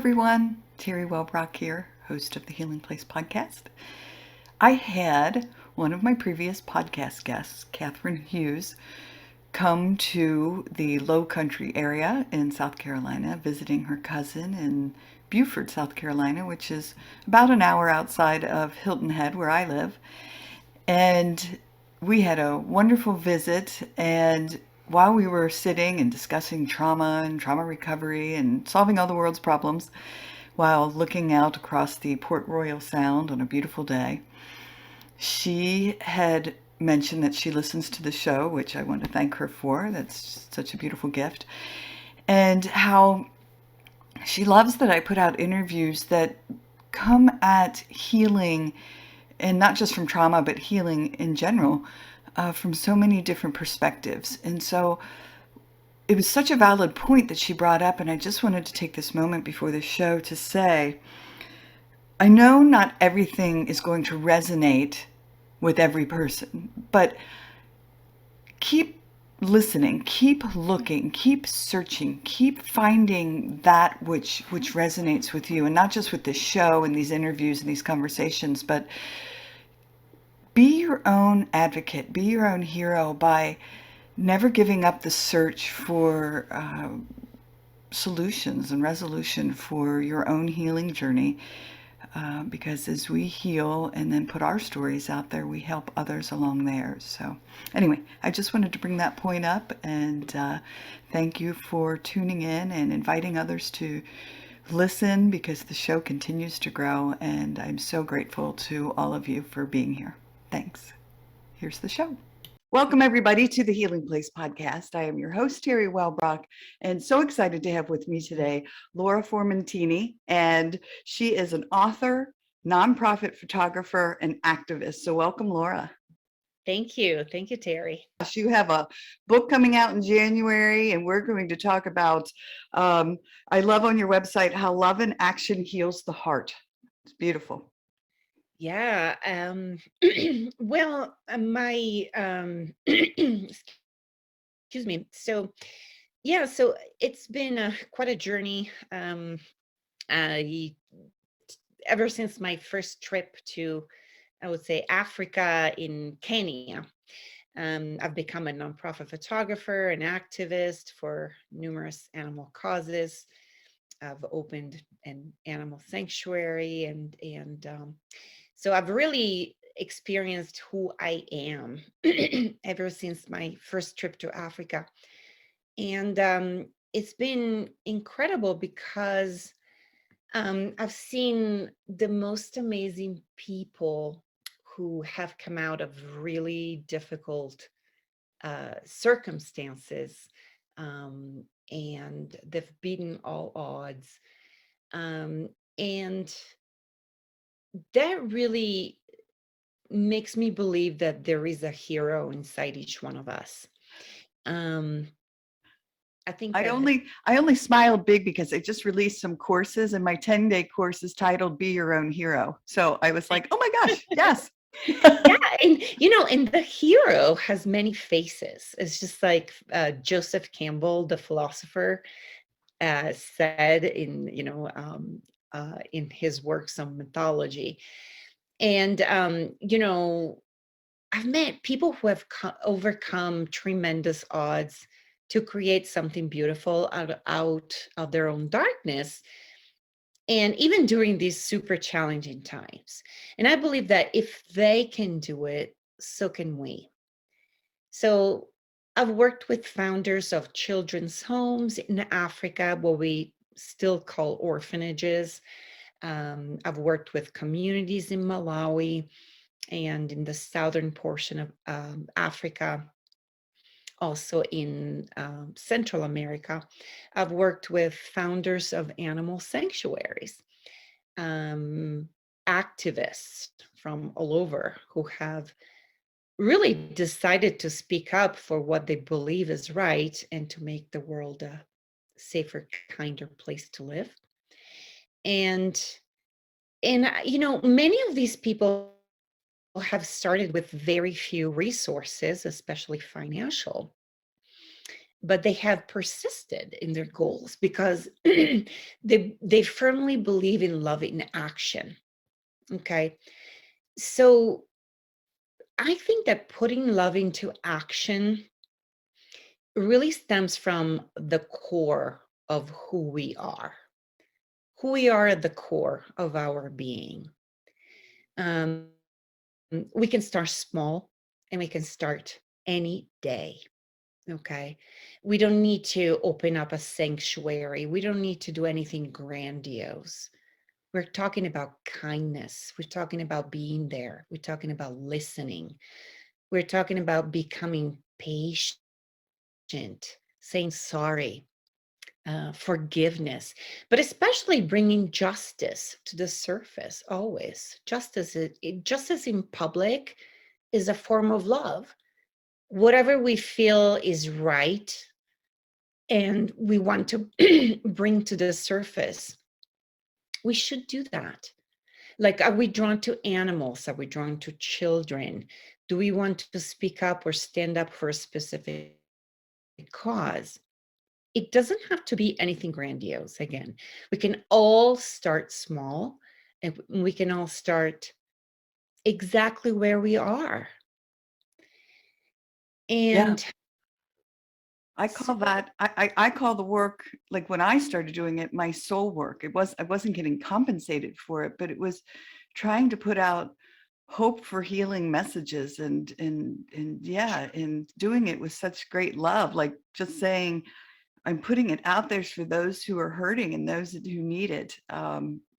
everyone. Teri Wellbrock here, host of the Healing Place podcast. I had one of my previous podcast guests, Catherine Hughes, come to the Low Country area in South Carolina, visiting her cousin in Beaufort, South Carolina, which is about an hour outside of Hilton Head, where I live. And we had a wonderful visit. And while we were sitting and discussing trauma and trauma recovery and solving all the world's problems, while looking out across the Port Royal Sound on a beautiful day, she had mentioned that she listens to the show, which I want to thank her for. That's such a beautiful gift. And how she loves that I put out interviews that come at healing, and not just from trauma, but healing in general, from so many different perspectives. And so it was such a valid point that she brought up, and I just wanted to take this moment before the show to say, I know not everything is going to resonate with every person, but keep listening, keep looking, keep searching, keep finding that which resonates with you, and not just with this show and these interviews and these conversations, but be your own advocate, be your own hero by never giving up the search for solutions and resolution for your own healing journey. Because as we heal and then put our stories out there, we help others along theirs. So anyway, I just wanted to bring that point up, and thank you for tuning in and inviting others to listen, because the show continues to grow, and I'm so grateful to all of you for being here. Thanks. Here's the show. Welcome, everybody, to the Healing Place podcast. I am your host, Teri Wellbrock, and so excited to have with me today Laura Formentini. And she is an author, nonprofit photographer, and activist. So welcome, Laura. Thank you. Thank you, Teri. You have a book coming out in January, and we're going to talk about, I love on your website, how love and action heals the heart. It's beautiful. Yeah. Well, excuse me. So it's been quite a journey. I, ever since my first trip to, I would say, Africa in Kenya. I've become a nonprofit photographer, an activist for numerous animal causes. I've opened an animal sanctuary, and so I've really experienced who I am ever since my first trip to Africa. And it's been incredible because I've seen the most amazing people who have come out of really difficult circumstances, and they've beaten all odds. And that really makes me believe that there is a hero inside each one of us. Um, I think I that only smiled big because I just released some courses, and my 10-day course is titled Be Your Own Hero. So I was like, oh my gosh, yes. yeah, and the hero has many faces. It's just like Joseph Campbell, the philosopher, said in his works on mythology. And I've met people who have overcome tremendous odds to create something beautiful out of their own darkness, and even during these super challenging times. And I believe that if they can do it, so can we. So I've worked with founders of children's homes in Africa, what we still call orphanages. I've worked with communities in Malawi and in the southern portion of Africa, also in Central America. I've worked with founders of animal sanctuaries, um, activists from all over who have really decided to speak up for what they believe is right and to make the world a safer, kinder place to live. And many of these people have started with very few resources, especially financial. but they have persisted in their goals because they firmly believe in love in action. Okay. So I think that putting love into action really stems from the core of who we are at the core of our being. We can start small and we can start any day. Okay. We don't need to open up a sanctuary. We don't need to do anything grandiose. We're talking about kindness. We're talking about being there. We're talking about listening. We're talking about becoming patient, saying sorry, forgiveness, but especially bringing justice to the surface always. Justice in public is a form of love. Whatever we feel is right and we want to bring to the surface, we should do that. Like, are we drawn to animals? Are we drawn to children? Do we want to speak up or stand up for a specific cause? It doesn't have to be anything grandiose. Again, we can all start small and we can all start exactly where we are. Yeah. And I so, call that I call the work, like when I started doing it, my soul work. I wasn't getting compensated for it, but it was trying to put out hope for healing messages, and yeah, and doing it with such great love, like just saying I'm putting it out there for those who are hurting and those who need it.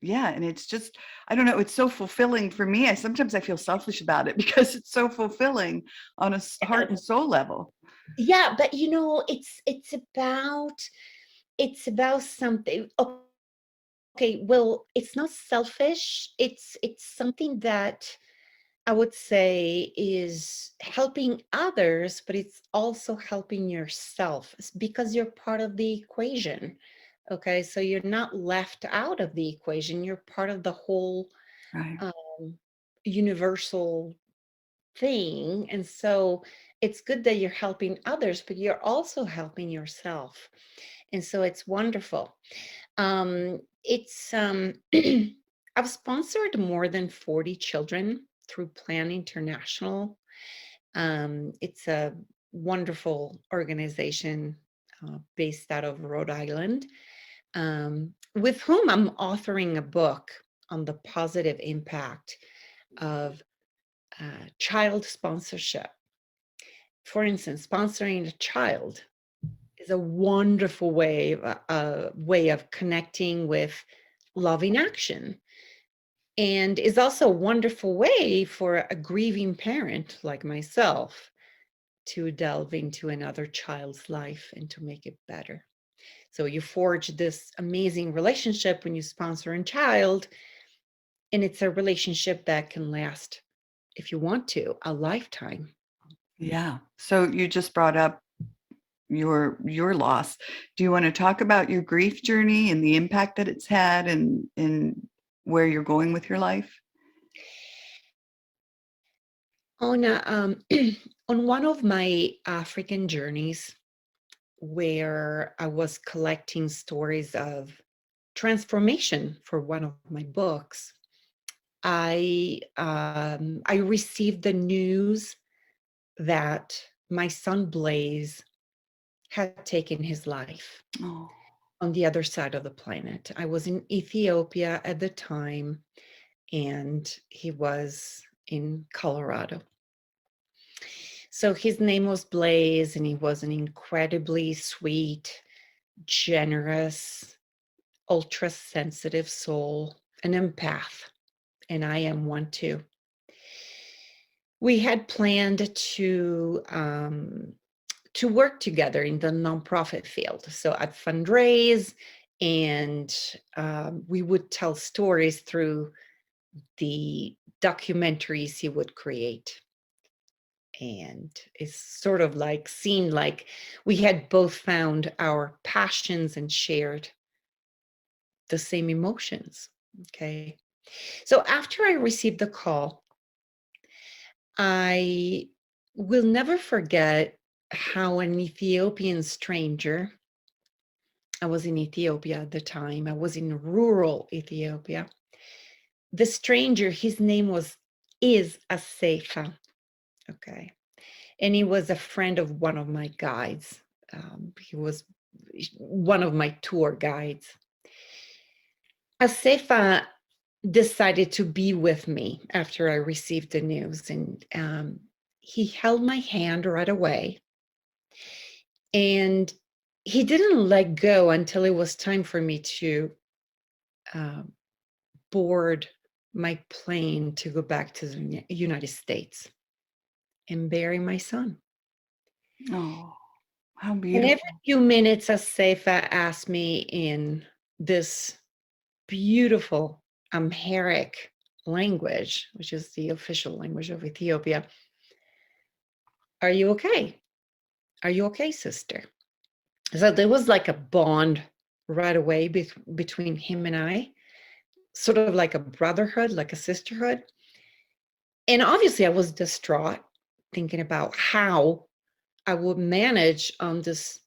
Yeah, and it's just, I don't know, it's so fulfilling for me. I feel selfish about it because it's so fulfilling on a heart and soul level. yeah, but it's about something. Okay, well, it's not selfish. It's something that I would say is helping others, but it's also helping yourself because you're part of the equation. Okay, so you're not left out of the equation. You're part of the whole Right. um, universal thing. And so it's good that you're helping others, but you're also helping yourself. And so it's wonderful. It's I've sponsored more than 40 children through Plan International. It's a wonderful organization based out of Rhode Island, with whom I'm authoring a book on the positive impact of child sponsorship. For instance, sponsoring a child is a wonderful way of connecting with loving action, and is also a wonderful way for a grieving parent like myself to delve into another child's life and to make it better. So you forge this amazing relationship when you sponsor a child, and it's a relationship that can last, if you want to, a lifetime. Yeah. So you just brought up your loss. Do you want to talk about your grief journey and the impact that it's had, and where you're going with your life? On on one of my African journeys, where I was collecting stories of transformation for one of my books, I received the news that my son Blaze had taken his life Oh, on the other side of the planet. I was in Ethiopia at the time, and he was in Colorado. So his name was Blaze, and he was an incredibly sweet, generous, ultra sensitive soul, an empath, and I am one too. We had planned to work together in the nonprofit field. So I'd fundraise, and we would tell stories through the documentaries he would create. And it's sort of like seemed like we had both found our passions and shared the same emotions. Okay. So after I received the call, I will never forget. how an Ethiopian stranger, I was in Ethiopia at the time, I was in rural Ethiopia. The stranger, his name is Asafa. Okay. And he was a friend of one of my guides. He was one of my tour guides. Asafa decided to be with me after I received the news, and he held my hand right away. And he didn't let go until it was time for me to uh, board my plane to go back to the United States and bury my son. Oh, how And every beautiful. few minutes, Asafa asked me in this beautiful Amharic language, which is the official language of Ethiopia, "Are you okay? Are you okay, sister?" So there was like a bond right away between him and I, sort of like a brotherhood, like a sisterhood. And obviously, I was distraught, thinking about how I would manage on this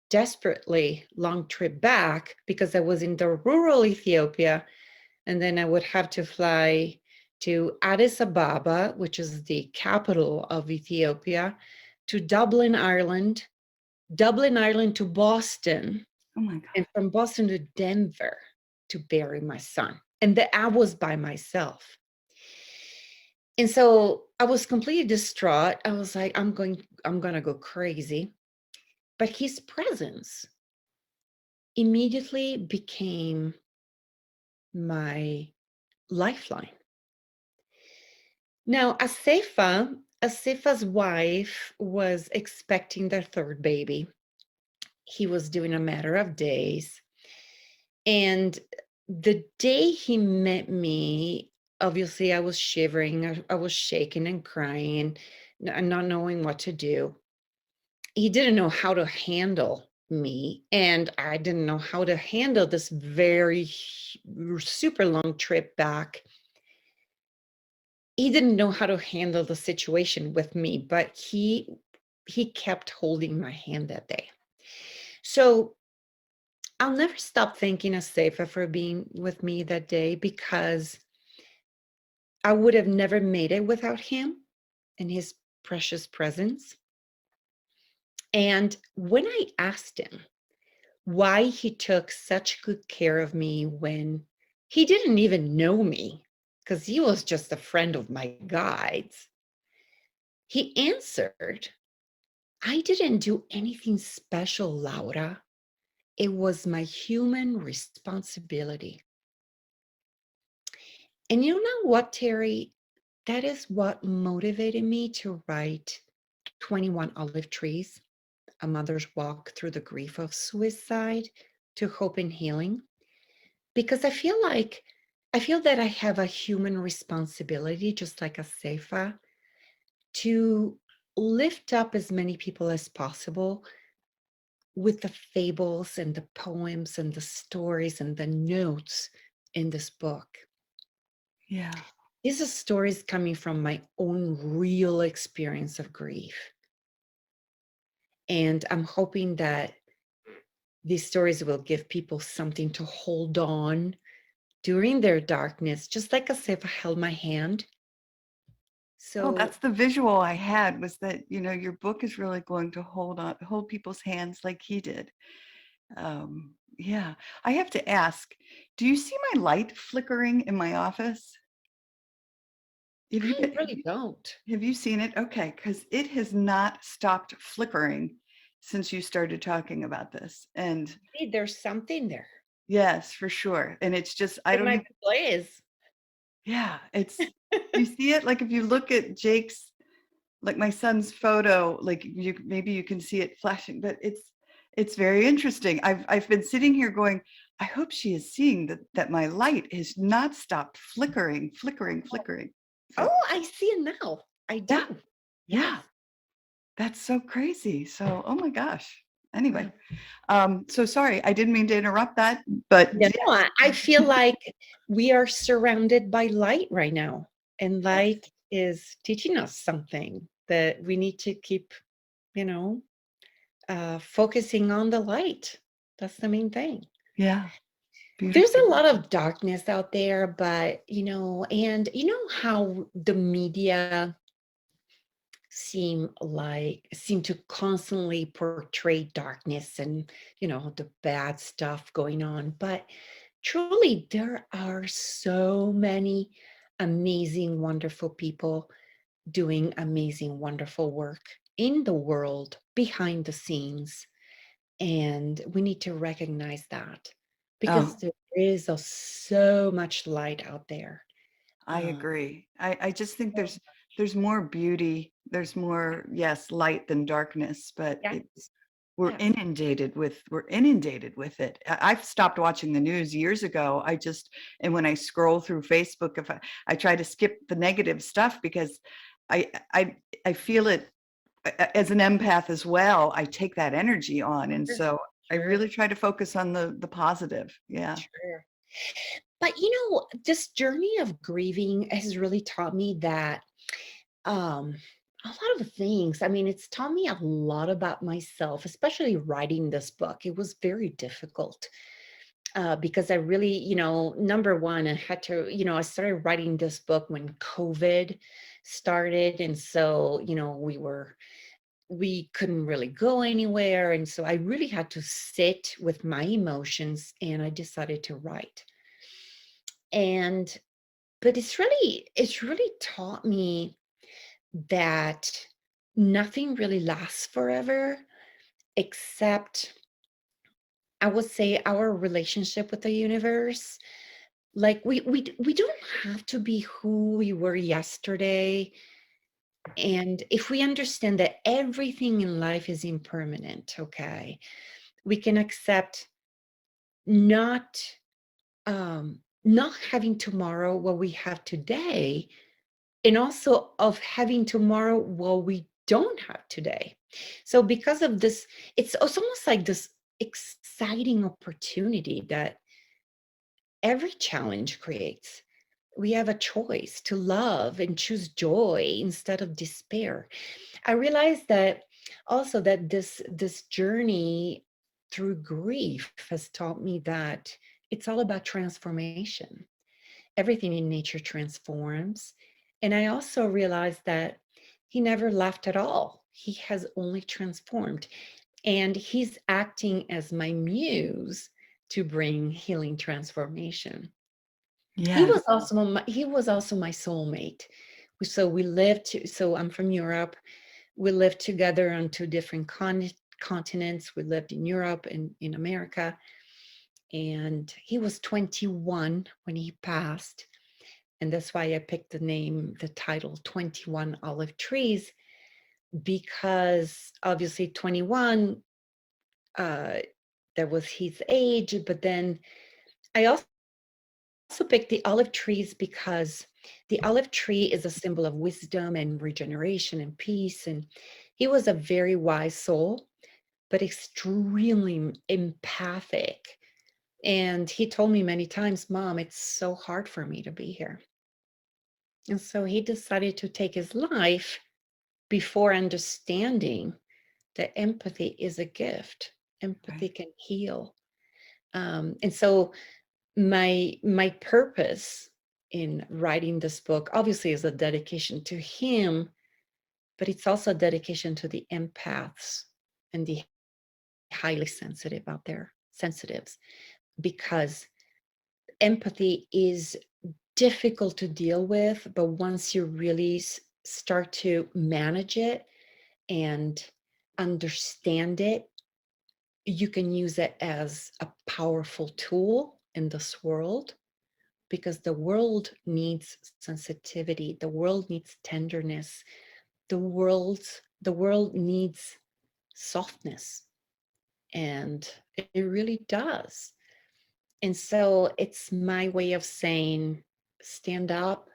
desperately long trip back, because I was in the rural Ethiopia, and then I would have to fly to Addis Ababa, which is the capital of Ethiopia, to Dublin, Ireland to Boston, Oh my God. and from Boston to Denver to bury my son. And that I was by myself. And so I was completely distraught. I was like, I'm gonna go crazy. But his presence immediately became my lifeline. Now, Asafa's wife was expecting their third baby. He was doing a matter of days. And the day he met me, obviously I was shivering, I was shaking and crying and not knowing what to do. He didn't know how to handle me, and I didn't know how to handle this very super long trip back. He didn't know how to handle the situation with me, but he kept holding my hand that day. So I'll never stop thanking Asafa for being with me that day, because I would have never made it without him and his precious presence. And when I asked him why he took such good care of me when he didn't even know me, because he was just a friend of my guides, he answered, "I didn't do anything special, Laura. It was my human responsibility." And you know what, Teri? That is what motivated me to write 21 Olive Trees, A Mother's Walk Through the Grief of Suicide to Hope and Healing. Because I feel that I have a human responsibility, just like Asafa, to lift up as many people as possible with the fables and the poems and the stories and the notes in this book. Yeah. These are stories coming from my own real experience of grief. And I'm hoping that these stories will give people something to hold on during their darkness, just like Asafa held my hand. Oh, So that's the visual I had, was that, your book is really going to hold people's hands like he did. Yeah. I have to ask, do you see my light flickering in my office? Have you, I been- really don't. have you seen it? Okay, because it has not stopped flickering since you started talking about this. And Maybe there's something there. yes, for sure. And it's just, I It don't might even, be Blaze. yeah, you see it? Like if you look at Jake's, like my son's photo, like maybe you can see it flashing, but it's very interesting. I've been sitting here going, I hope she is seeing that my light has not stopped flickering, flickering, flickering. So Oh, I see it now. I yeah, do. Yes. yeah, that's so crazy. So oh my gosh. Anyway, Yeah. so sorry, I didn't mean to interrupt that, but No, yes, I feel like we are surrounded by light right now, and yes, light is teaching us something that we need to keep you know, focusing on the light. That's the main thing. Yeah. There's Beautiful. a lot of darkness out there, but and you know how the media seem to constantly portray darkness and the bad stuff going on, but truly there are so many amazing, wonderful people doing amazing, wonderful work in the world behind the scenes. And we need to recognize that because Oh, there is so much light out there. I Uh, agree. I just think so there's more beauty, there's more, yes, light than darkness, but yes, yes, we're inundated with it. I've stopped watching the news years ago. And when I scroll through Facebook, if I try to skip the negative stuff because I I I feel it as an empath as well. I take that energy on, and sure, so I sure, really try to focus on the positive. Yeah. sure. But this journey of grieving has really taught me that um a lot of things. I mean, it's taught me a lot about myself, especially writing this book. It was very difficult because I really, number one, I had to, I started writing this book when COVID started. And so, we couldn't really go anywhere. And so I really had to sit with my emotions and I decided to write. And, but it's really taught me that nothing really lasts forever except, I would say, our relationship with the universe. Like we don't have to be who we were yesterday. And if we understand that everything in life is impermanent, okay, we can accept not not having tomorrow what we have today, and also of having tomorrow what we don't have today. So because of this, it's almost like this exciting opportunity that every challenge creates. We have a choice to love and choose joy instead of despair. I realized that also that this journey through grief has taught me that it's all about transformation. Everything in nature transforms. And I also realized that he never left at all. He has only transformed. And he's acting as my muse to bring healing transformation. Yes. He was also my soulmate. So we lived so I'm from Europe. We lived together on two different continents. We lived in Europe and in America. And he was 21 when he passed. And that's why I picked the title 21 Olive Trees, because obviously 21, uh, that was his age. But then I also picked the olive trees because the olive tree is a symbol of wisdom and regeneration and peace. And he was a very wise soul, but extremely empathic. And he told me many times, Mom, it's so hard for me to be here. And so he decided to take his life before understanding that empathy is a gift. Empathy Right. can heal. And so my purpose in writing this book obviously is a dedication to him, but it's also a dedication to the empaths and the highly sensitive out there, sensitives, because empathy is difficult to deal with, but once you really start to manage it and understand it, you can use it as a powerful tool in this world, because the world needs sensitivity, the world needs tenderness, the world needs softness, and it really does. And so it's my way of saying, stand up,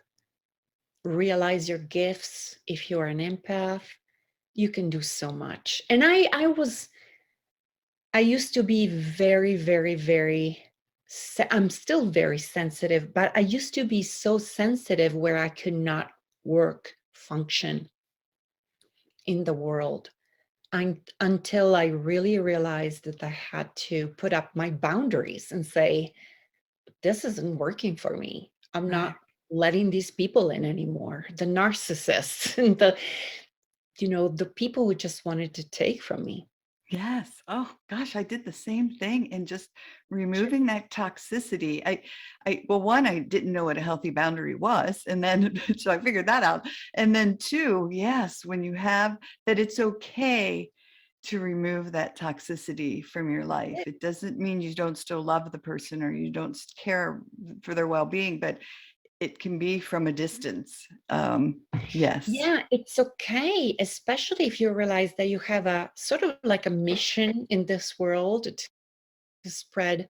realize your gifts. If you're an empath, you can do so much. And I used to be very, very, very, I'm still very sensitive, but I used to be so sensitive where I could not work, function in the world. until I really realized that I had to put up my boundaries and say, this isn't working for me. I'm Right. not letting these people in anymore. The narcissists and the people who just wanted to take from me. Yes. Oh gosh, I did the same thing, and just Sure. removing that toxicity. Well, one, I didn't know what a healthy boundary was, and then so I figured that out. And then two, yes, when you have that, it's okay to remove that toxicity from your life. It doesn't mean you don't still love the person or you don't care for their well-being, but it can be from a distance. Yes. Yeah, it's okay, especially if you realize that you have a sort of like a mission in this world to spread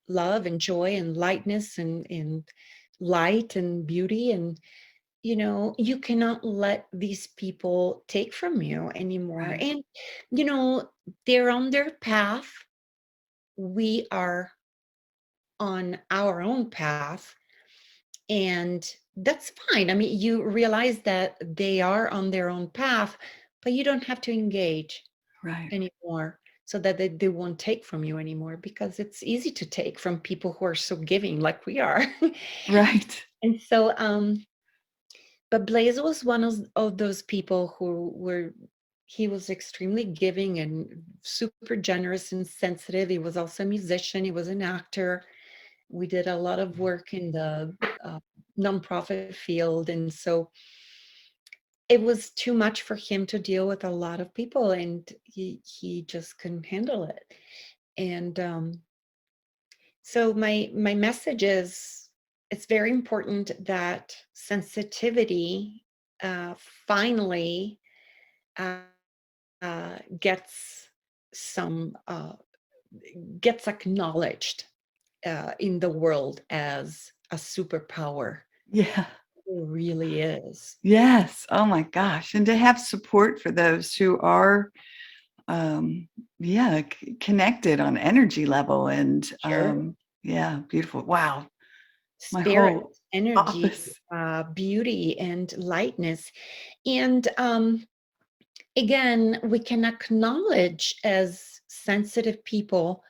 love and joy and lightness and light and beauty. And, you cannot let these people take from you anymore. Right. And, they're on their path. We are on our own path. And that's fine. I mean, you realize that they are on their own path, but you don't have to engage Right. anymore so that they won't take from you anymore, because it's easy to take from people who are so giving like we are. Right. And so, but Blaze was one of those people he was extremely giving and super generous and sensitive. He was also a musician, he was an actor. We did a lot of work in the nonprofit field. And so it was too much for him to deal with a lot of people, and he just couldn't handle it. And so my message is, it's very important that sensitivity uh, finally uh, gets some gets acknowledged in the world as a superpower. Yeah. It really is. Yes. Oh my gosh. And to have support for those who are, um, yeah, connected on energy level. And Sure. yeah, beautiful. Wow. My Spirit, whole energy, office. beauty, and lightness. And again, we can acknowledge as sensitive people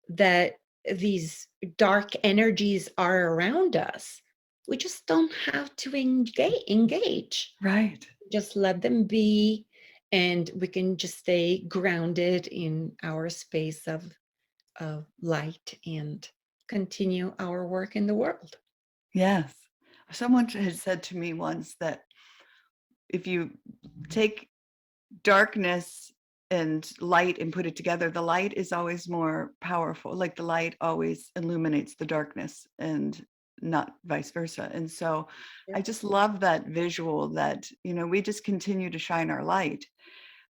that these dark energies are around us. We just don't have to engage. Right. Just let them be, and we can just stay grounded in our space of light and continue our work in the world. Yes. Someone had said to me once that if you take darkness and light and put it together, the light is always more powerful. Like the light always illuminates the darkness and not vice versa. And so I Yep, just love that visual that, we just continue to shine our light,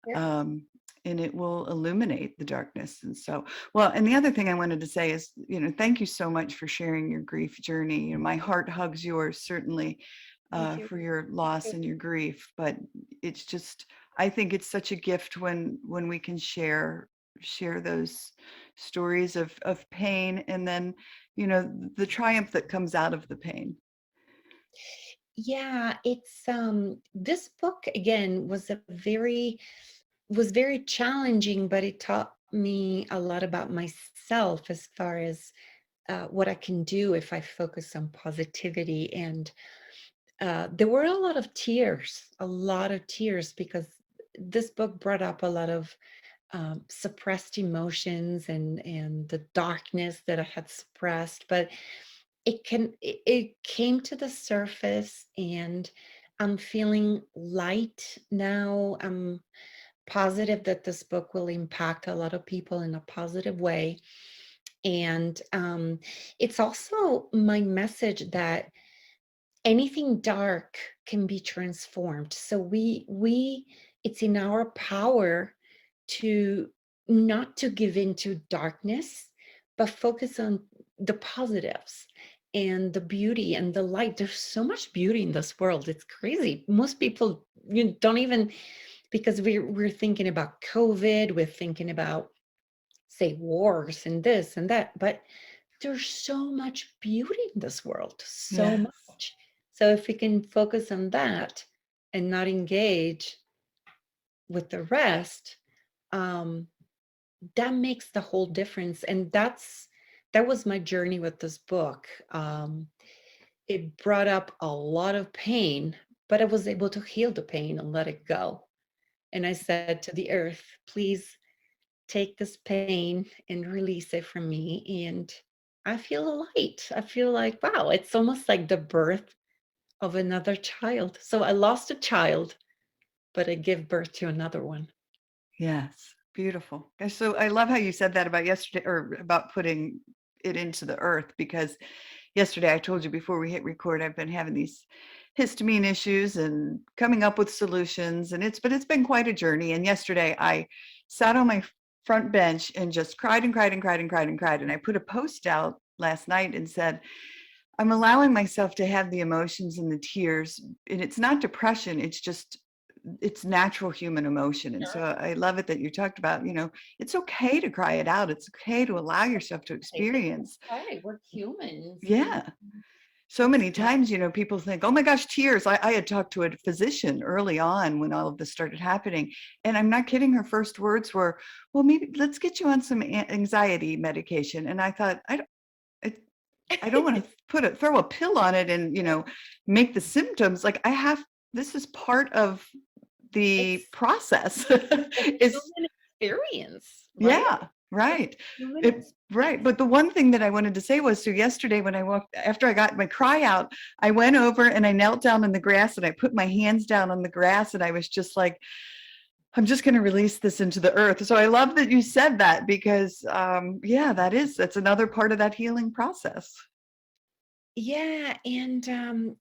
yep. um, and it will illuminate the darkness. And so, well, and the other thing I wanted to say is, thank you so much for sharing your grief journey. My heart hugs yours, certainly, Thank you. for your loss and your grief. But it's just, I think it's such a gift when we can share those stories of pain, and then, the triumph that comes out of the pain. Yeah, it's this book again was very challenging, but it taught me a lot about myself as far as what I can do if I focus on positivity. And there were a lot of tears, because this book brought up a lot of suppressed emotions and the darkness that I had suppressed. But it came to the surface, and I'm feeling light now. I'm positive that this book will impact a lot of people in a positive way. And it's also my message that anything dark can be transformed. So we it's in our power to not to give in to darkness, but focus on the positives and the beauty and the light. There's so much beauty in this world. It's crazy. Most people, don't even, because we're thinking about COVID, we're thinking about, say, wars and this and that, but there's so much beauty in this world, so Yes. much. So if we can focus on that and not engage with the rest, um, that makes the whole difference. And that was my journey with this book. It brought up a lot of pain, but I was able to heal the pain and let it go. And I said to the earth, please take this pain and release it from me. And I feel light. I feel like, wow, it's almost like the birth of another child. So I lost a child, but I give birth to another one. Yes, beautiful. And so I love how you said that about yesterday, or about putting it into the earth, because yesterday I told you before we hit record, I've been having these histamine issues and coming up with solutions, and it's been quite a journey. And yesterday I sat on my front bench and just cried and cried and cried and cried and cried. And I put a post out last night and said, I'm allowing myself to have the emotions and the tears, and it's not depression, it's natural human emotion. And so Sure. I love it that you talked about, it's okay to cry it out. It's okay to allow yourself to It's experience. okay. We're humans. And Yeah. So many yeah, times, people think, oh my gosh, tears. I had talked to a physician early on when all of this started happening. And I'm not kidding. Her first words were, well, maybe let's get you on some anxiety medication. And I thought, I, I don't want it's, to throw a pill on it and, make the symptoms like this is part of the it's process. a Is human experience, right? yeah, It's right. a human Right. experience. But the one thing that I wanted to say was, so yesterday when I walked, after I got my cry out, I went over and I knelt down in the grass and I put my hands down on the grass and I was just like, I'm just going to release this into the earth. So I love that you said that, because yeah, that's another part of that healing process. Yeah, and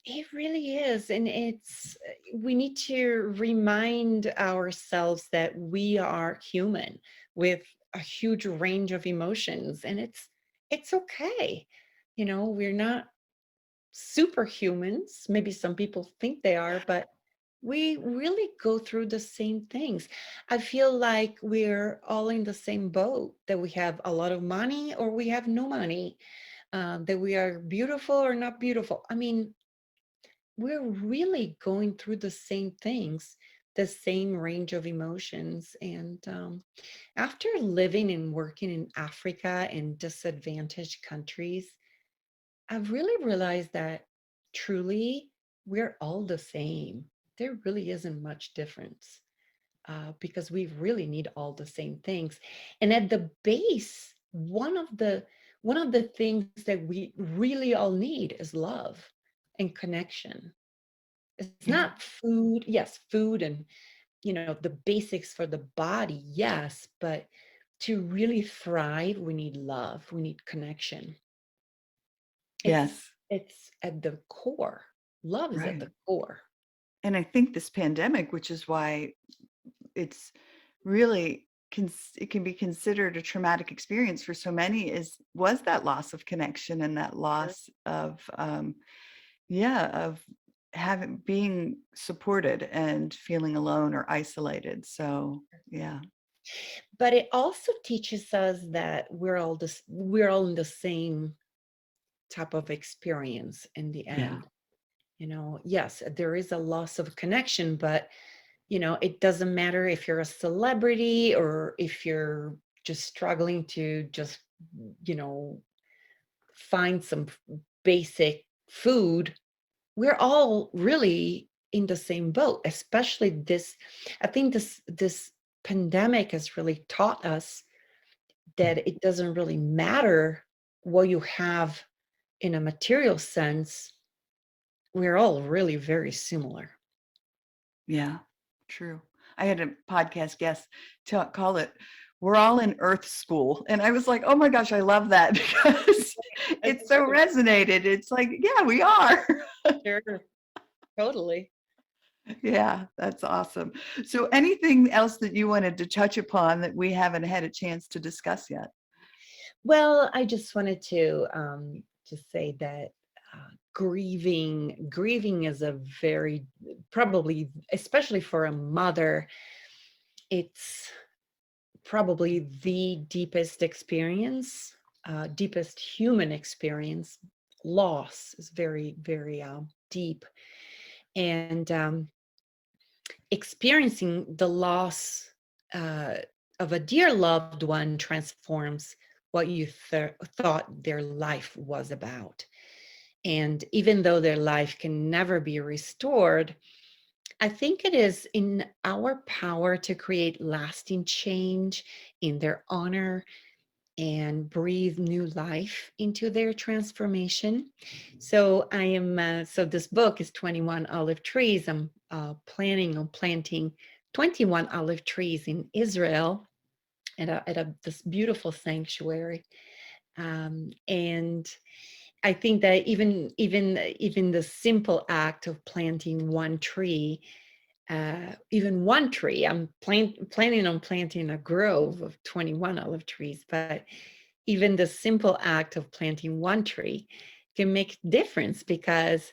it really is. And we need to remind ourselves that we are human with a huge range of emotions, and it's okay. We're not superhumans. Maybe some people think they are, but we really go through the same things. I feel like we're all in the same boat, that we have a lot of money or we have no money, that we are beautiful or not beautiful. I mean, we're really going through the same things, the same range of emotions. And after living and working in Africa in disadvantaged countries, I've really realized that truly we're all the same. There really isn't much difference, because we really need all the same things. And at the base, one of the things that we really all need is love and connection. It's Yeah. not food. Yes, food and the basics for the body, yes, but to really thrive, we need love, we need connection. It's Yes. it's at the core. Love is at Right. the core. And I think this pandemic, which is why it's really it can be considered a traumatic experience for so many, was that loss of connection and that Sure. loss of yeah, of having being supported and feeling alone or isolated. So yeah. But it also teaches us that we're all in the same type of experience in the Yeah. end. Yes, there is a loss of connection, but it doesn't matter if you're a celebrity or if you're just struggling to just, you know, find some basic food. We're all really in the same boat, especially this. I think this pandemic has really taught us that it doesn't really matter what you have in a material sense. We're all really very similar. Yeah. True. I had a podcast guest call it "We're all in Earth School," and I was like, "Oh my gosh, I love that," because It's it so true. resonated. It's like, yeah, we are. Sure. Totally. Yeah, that's awesome. So anything else that you wanted to touch upon that we haven't had a chance to discuss yet? Well, I just wanted to just say that grieving is a very, probably, especially for a mother, it's probably the deepest experience, deepest human experience. Loss is very, very deep, and experiencing the loss. of a dear loved one transforms what you thought their life was about. And even though their life can never be restored, I think it is in our power to create lasting change in their honor and breathe new life into their transformation. So so this book is 21 Olive Trees. I'm planning on planting 21 olive trees in Israel at this beautiful sanctuary. And I think that even the simple act of planting one tree, even one tree, I'm planning on planting a grove of 21 olive trees, but even the simple act of planting one tree can make a difference, because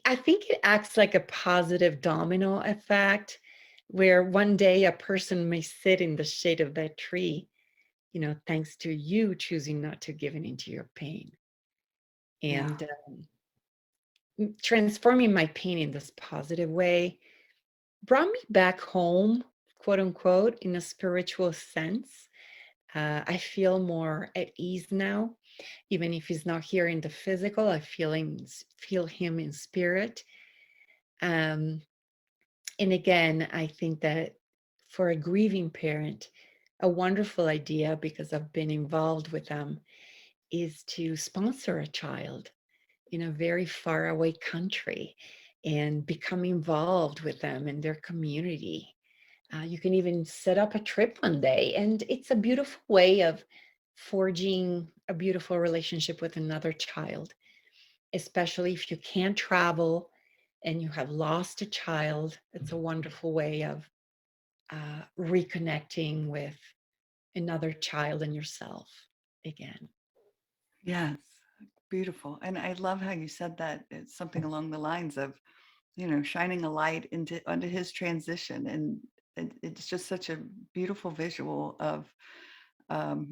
I think it acts like a positive domino effect, where one day a person may sit in the shade of that tree, thanks to you choosing not to give in into your pain. Yeah. And transforming my pain in this positive way brought me back home, quote unquote, in a spiritual sense. I feel more at ease now, even if he's not here in the physical. I feel him in spirit. Um, and again, I think that for a grieving parent, a wonderful idea, because I've been involved with them, is to sponsor a child in a very far away country and become involved with them in their community. You can even set up a trip one day, and it's a beautiful way of forging a beautiful relationship with another child, especially if you can't travel and you have lost a child. It's a wonderful way of reconnecting with another child and yourself again. Yes. Beautiful. And I love how you said that. It's something along the lines of, shining a light onto his transition. And it's just such a beautiful visual of,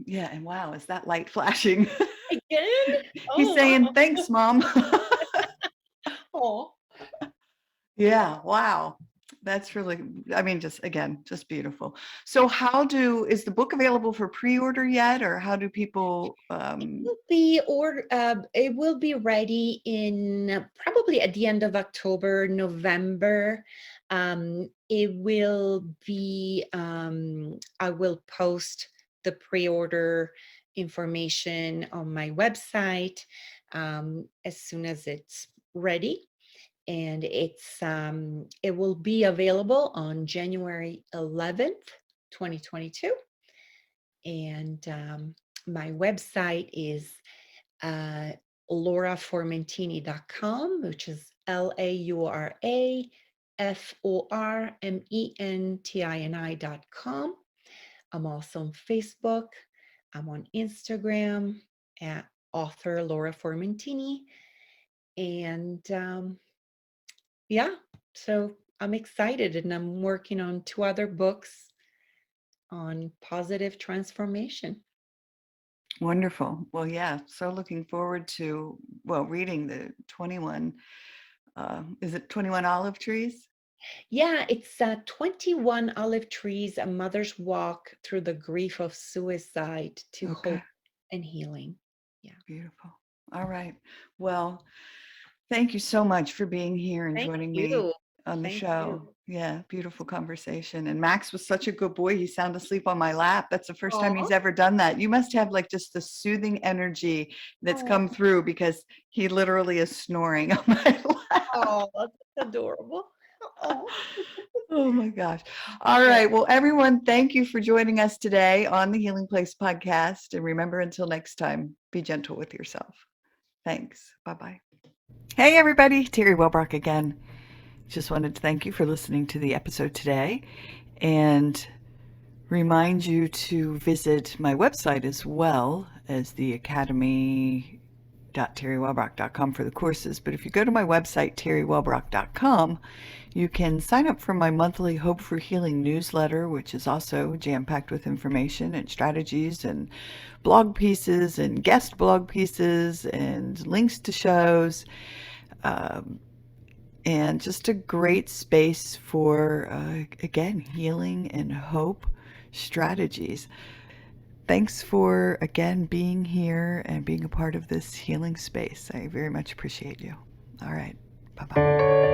yeah. And wow, is that light flashing? Again? He's Oh, saying, wow. thanks, mom. Oh. Yeah. Wow. That's really, I mean, just again, just beautiful. So is the book available for pre-order yet, or how do people, It will be ready in probably at the end of October, November. It will be, I will post the pre-order information on my website as soon as it's ready. And it will be available on January 11th, 2022. And my website is lauraformentini.com, which is LauraFormentini.com. I'm also on Facebook. I'm on Instagram at author Laura Formentini. And yeah, so I'm excited, and I'm working on 2 other books on positive transformation. Wonderful. Well, yeah. So looking forward to, well, reading the 21, is it 21 olive trees? Yeah, it's 21 Olive Trees, a mother's walk through the grief of suicide to Okay. hope and healing. Yeah. Beautiful. All right. Well, thank you so much for being here and Thank joining me you. on the Thank show. you. Yeah, beautiful conversation. And Max was such a good boy. He sound asleep on my lap. That's the first time he's Oh, ever done that. You must have like just the soothing energy that's oh, come through, because he literally is snoring on my lap. oh, that's adorable. Oh, Oh my gosh. All yeah. right. Well, everyone, thank you for joining us today on the Healing Place podcast. And remember, until next time, be gentle with yourself. Thanks. Bye bye. Hey, everybody. Teri Wellbrock again. Just wanted to thank you for listening to the episode today and remind you to visit my website as well as the academy.teriwellbrock.com for the courses. But if you go to my website, teriwellbrock.com, you can sign up for my monthly Hope for Healing newsletter, which is also jam-packed with information and strategies and blog pieces and guest blog pieces and links to shows. And just a great space for, again, healing and hope strategies. Thanks for, again, being here and being a part of this healing space. I very much appreciate you. All right. Bye-bye.